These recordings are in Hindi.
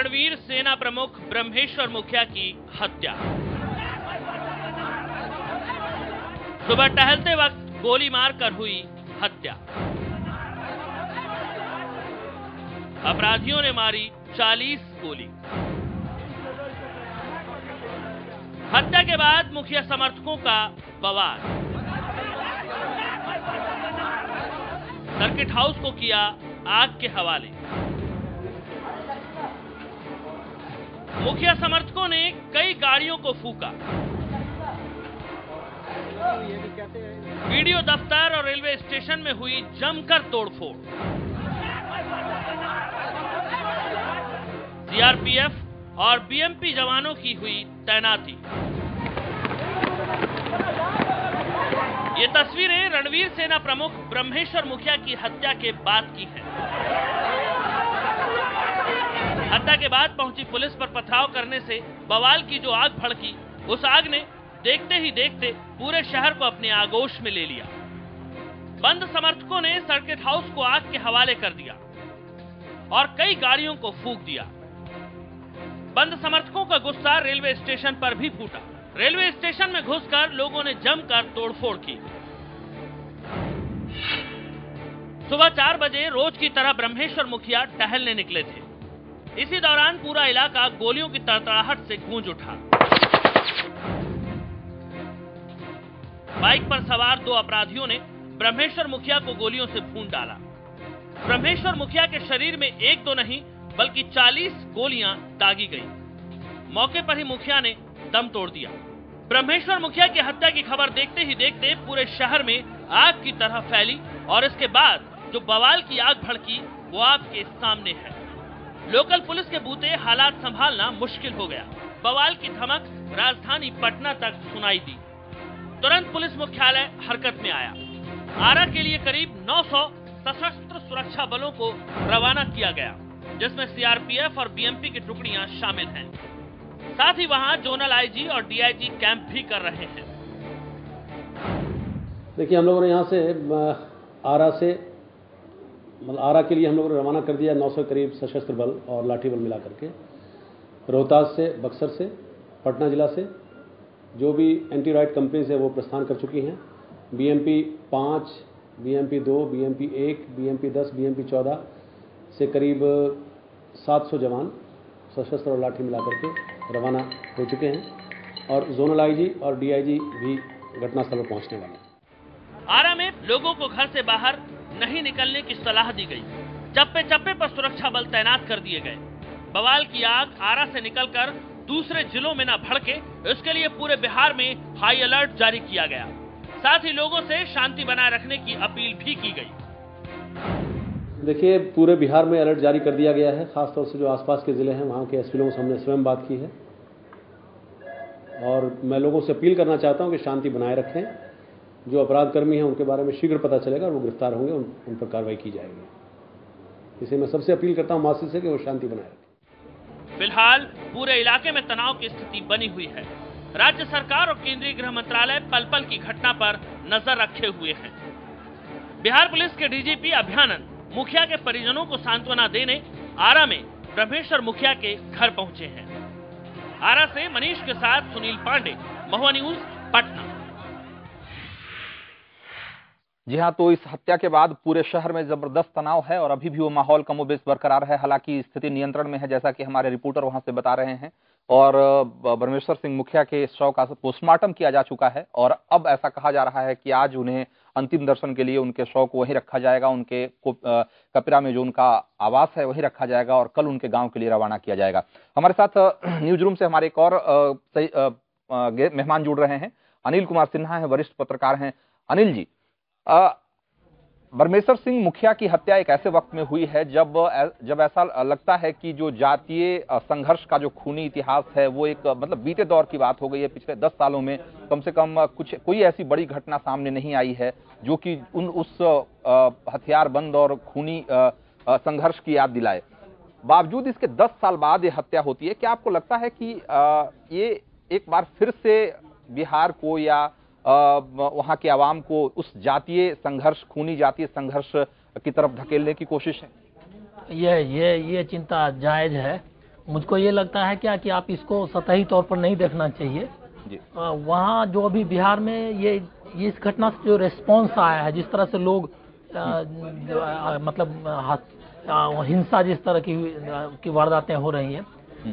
रणवीर सेना प्रमुख ब्रह्मेश्वर मुखिया की हत्या। सुबह टहलते वक्त गोली मारकर हुई हत्या। अपराधियों ने मारी 40 गोली। हत्या के बाद मुखिया समर्थकों का बवाल। सर्किट हाउस को किया आग के हवाले। मुखिया समर्थकों ने कई गाड़ियों को फूका। वीडियो दफ्तर और रेलवे स्टेशन में हुई जमकर तोड़फोड़। सीआरपीएफ और बीएमपी जवानों की हुई तैनाती। ये तस्वीरें रणवीर सेना प्रमुख ब्रह्मेश्वर मुखिया की हत्या के बाद की हैं। हत्या के बाद पहुंची पुलिस पर पथराव करने से बवाल की जो आग भड़की, उस आग ने देखते ही देखते पूरे शहर को अपने आगोश में ले लिया। बंद समर्थकों ने सर्किट हाउस को आग के हवाले कर दिया और कई गाड़ियों को फूंक दिया। बंद समर्थकों का गुस्सा रेलवे स्टेशन पर भी फूटा। रेलवे स्टेशन में घुसकर लोगों ने जमकर तोड़फोड़ की। सुबह 4 बजे रोज की तरह ब्रह्मेश्वर मुखिया टहलने निकले थे। इसी दौरान पूरा इलाका गोलियों की तड़तड़ाहट से गूंज उठा। बाइक पर सवार 2 अपराधियों ने ब्रह्मेश्वर मुखिया को गोलियों से भून डाला। ब्रह्मेश्वर मुखिया के शरीर में एक तो नहीं बल्कि 40 गोलियां दागी गई। मौके पर ही मुखिया ने दम तोड़ दिया। ब्रह्मेश्वर मुखिया की हत्या की खबर देखते ही देखते पूरे शहर में आग की तरह फैली और इसके बाद जो बवाल की आग भड़की वो आपके सामने है। लोकल पुलिस के बूते हालात संभालना मुश्किल हो गया। बवाल की धमक राजधानी पटना तक सुनाई दी। तुरंत पुलिस मुख्यालय हरकत में आया। आरा के लिए करीब 900 सशस्त्र सुरक्षा बलों को रवाना किया गया, जिसमें सीआरपीएफ और बीएमपी की टुकड़ियां शामिल हैं। साथ ही वहां जोनल आईजी और डीआईजी कैंप भी कर रहे हैं। देखिए, हम लोगों ने यहाँ से आरा के लिए हम लोगों ने रवाना कर दिया 900 करीब सशस्त्र बल और लाठी बल मिला करके। रोहतास से, बक्सर से, पटना जिला से जो भी एंटी राइट कंपनीज है वो प्रस्थान कर चुकी हैं। BMP 5, BMP 2, BMP 1, BMP 10, BMP 14 से करीब 700 जवान सशस्त्र और लाठी मिला करके रवाना हो चुके हैं और जोनल आईजी और डीआईजी भी घटनास्थल पर पहुंचने वाले हैं। आरा में लोगों को घर से बाहर नहीं निकलने की सलाह दी गई। चप्पे चप्पे पर सुरक्षा बल तैनात कर दिए गए। बवाल की आग आरा से निकलकर दूसरे जिलों में न भड़के, इसके लिए पूरे बिहार में हाई अलर्ट जारी किया गया। साथ ही लोगों से शांति बनाए रखने की अपील भी की गई। देखिए, पूरे बिहार में अलर्ट जारी कर दिया गया है। खासतौर से जो आसपास के जिले हैं वहाँ के एसपी लोगों से हमने स्वयं बात की है और मैं लोगों से अपील करना चाहता हूँ कि शांति बनाए रखें। जो अपराधकर्मी हैं उनके बारे में शीघ्र पता चलेगा और वो गिरफ्तार होंगे, उन पर कार्रवाई की जाएगी। इसे मैं सबसे अपील करता हूँ मासिक से कि वो शांति बनाए रखें। फिलहाल पूरे इलाके में तनाव की स्थिति बनी हुई है। राज्य सरकार और केंद्रीय गृह मंत्रालय पल पल की घटना पर नजर रखे हुए हैं। बिहार पुलिस के डीजीपी अभ्यानंद मुखिया के परिजनों को सांत्वना देने आरा में ब्रह्मेश्वर मुखिया के घर पहुंचे हैं। आरा से मनीष के साथ सुनील पांडे, महुआ न्यूज, पटना। जी हाँ, तो इस हत्या के बाद पूरे शहर में जबरदस्त तनाव है और अभी भी वो माहौल कमोबेश बरकरार है। हालांकि स्थिति नियंत्रण में है, जैसा कि हमारे रिपोर्टर वहां से बता रहे हैं। और ब्रह्मेश्वर सिंह मुखिया के शव का पोस्टमार्टम किया जा चुका है और अब ऐसा कहा जा रहा है कि आज उन्हें अंतिम दर्शन के लिए उनके शव को वहीं रखा जाएगा। उनके कपिरा में जो उनका आवास है वहीं रखा जाएगा और कल उनके गांव के लिए रवाना किया जाएगा। हमारे साथ न्यूज रूम से हमारे एक और मेहमान जुड़ रहे हैं। अनिल कुमार सिन्हा है, वरिष्ठ पत्रकार हैं। अनिल जी, ब्रह्मेश्वर सिंह मुखिया की हत्या एक ऐसे वक्त में हुई है जब ऐसा लगता है कि जो जातीय संघर्ष का जो खूनी इतिहास है वो एक मतलब बीते दौर की बात हो गई है। पिछले 10 सालों में कम से कम कोई ऐसी बड़ी घटना सामने नहीं आई है जो कि उस हथियारबंद और खूनी संघर्ष की याद दिलाए। बावजूद इसके 10 साल बाद ये हत्या होती है। क्या आपको लगता है कि ये एक बार फिर से बिहार को या वहां के आवाम को उस जातीय संघर्ष, खूनी जातीय संघर्ष की तरफ धकेलने की कोशिश है? ये चिंता जायज है मुझको ये लगता है क्या कि आप इसको सतही तौर पर नहीं देखना चाहिए। वहाँ जो अभी बिहार में ये इस घटना से जो रिस्पॉन्स आया है, जिस तरह से लोग मतलब हिंसा जिस तरह की वारदातें हो रही हैं,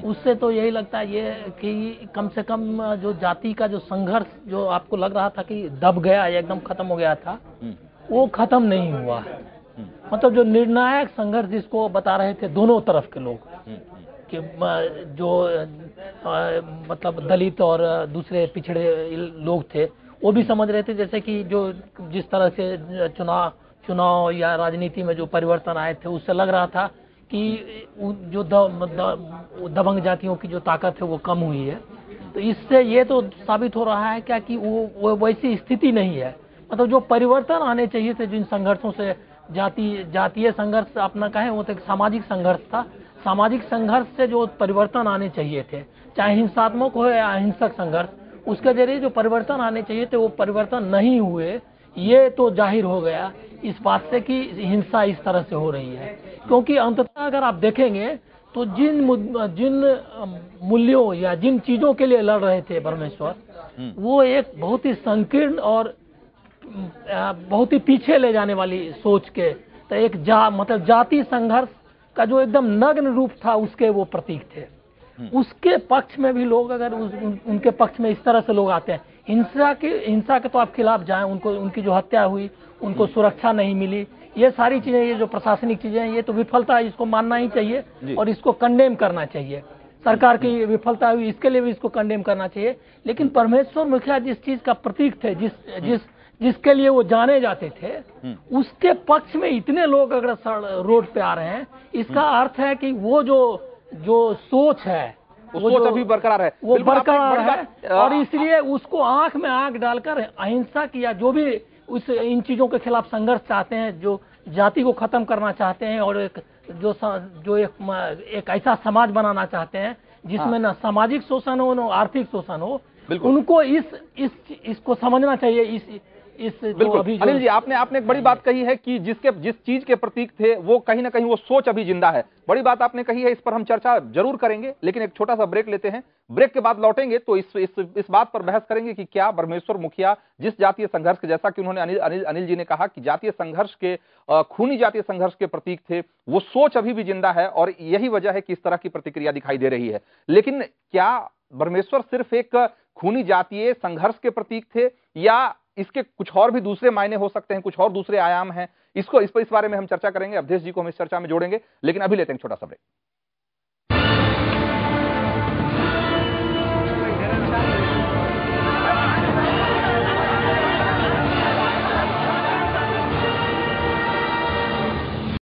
उससे तो यही लगता है ये कि कम से कम जो जाति का जो संघर्ष जो आपको लग रहा था कि दब गया या एकदम खत्म हो गया था, वो खत्म नहीं हुआ है। मतलब जो निर्णायक संघर्ष जिसको बता रहे थे दोनों तरफ के लोग, कि जो मतलब दलित और दूसरे पिछड़े लोग थे, वो भी समझ रहे थे जैसे कि जो जिस तरह से चुनाव या राजनीति में जो परिवर्तन आए थे, उससे लग रहा था कि जो दबंग जातियों की जो ताकत है वो कम हुई है। तो इससे ये तो साबित हो रहा है क्या कि वो वैसी स्थिति नहीं है। मतलब जो परिवर्तन आने चाहिए थे, जिन संघर्षों से जातीय संघर्ष अपना कहें, वो तो एक सामाजिक संघर्ष था। सामाजिक संघर्ष से जो परिवर्तन आने चाहिए थे, चाहे हिंसात्मक हो या अहिंसक संघर्ष, उसके जरिए जो परिवर्तन आने चाहिए थे वो परिवर्तन नहीं हुए। ये तो जाहिर हो गया इस बात से कि हिंसा इस तरह से हो रही है। क्योंकि अंततः अगर आप देखेंगे तो जिन मूल्यों या जिन चीजों के लिए लड़ रहे थे परमेश्वर, वो एक बहुत ही संकीर्ण और बहुत ही पीछे ले जाने वाली सोच के, तो एक मतलब जाति संघर्ष का जो एकदम नग्न रूप था, उसके वो प्रतीक थे। उसके पक्ष में भी लोग अगर उनके पक्ष में इस तरह से लोग आते हैं, हिंसा के तो आप खिलाफ जाएं, उनकी जो हत्या हुई, उनको सुरक्षा नहीं मिली, ये सारी चीजें, ये जो प्रशासनिक चीजें हैं, ये तो विफलता है, इसको मानना ही चाहिए और इसको कंडेम करना चाहिए। सरकार की विफलता हुई, इसके लिए भी इसको कंडेम करना चाहिए। लेकिन परमेश्वर मुखिया जिस चीज का प्रतीक थे, जिसके लिए वो जाने जाते थे, उसके पक्ष में इतने लोग अगर रोड पे आ रहे हैं, इसका अर्थ है कि वो जो सोच है, वो सोच अभी बरकरार है, वो बरकरार है। और इसलिए उसको आंख में आंख डालकर अहिंसा की या जो भी इन चीजों के खिलाफ संघर्ष चाहते हैं, जो जाति को खत्म करना चाहते हैं और एक ऐसा समाज बनाना चाहते हैं जिसमें न सामाजिक शोषण हो, न आर्थिक शोषण हो, उनको इसको समझना चाहिए। बिल्कुल अनिल जी, आपने एक बड़ी बात कही है कि जिस चीज के प्रतीक थे वो कहीं ना कहीं वो सोच अभी जिंदा है। बड़ी बात आपने कही है, इस पर हम चर्चा जरूर करेंगे, लेकिन एक छोटा सा ब्रेक लेते हैं। ब्रेक के बाद लौटेंगे तो इस बात पर बहस करेंगे कि क्या ब्रह्मेश्वर मुखिया जिस जातीय संघर्ष के, जैसा कि उन्होंने अनिल जी ने कहा कि जातीय संघर्ष के खूनी जातीय संघर्ष के प्रतीक थे, वो सोच अभी भी जिंदा है और यही वजह है कि इस तरह की प्रतिक्रिया दिखाई दे रही है। लेकिन क्या ब्रह्मेश्वर सिर्फ एक खूनी जातीय संघर्ष के प्रतीक थे या इसके कुछ और भी दूसरे मायने हो सकते हैं, कुछ और दूसरे आयाम हैं? इस बारे में हम चर्चा करेंगे। अवधेश जी को हम इस चर्चा में जोड़ेंगे, लेकिन अभी लेते हैं छोटा सा ब्रेक।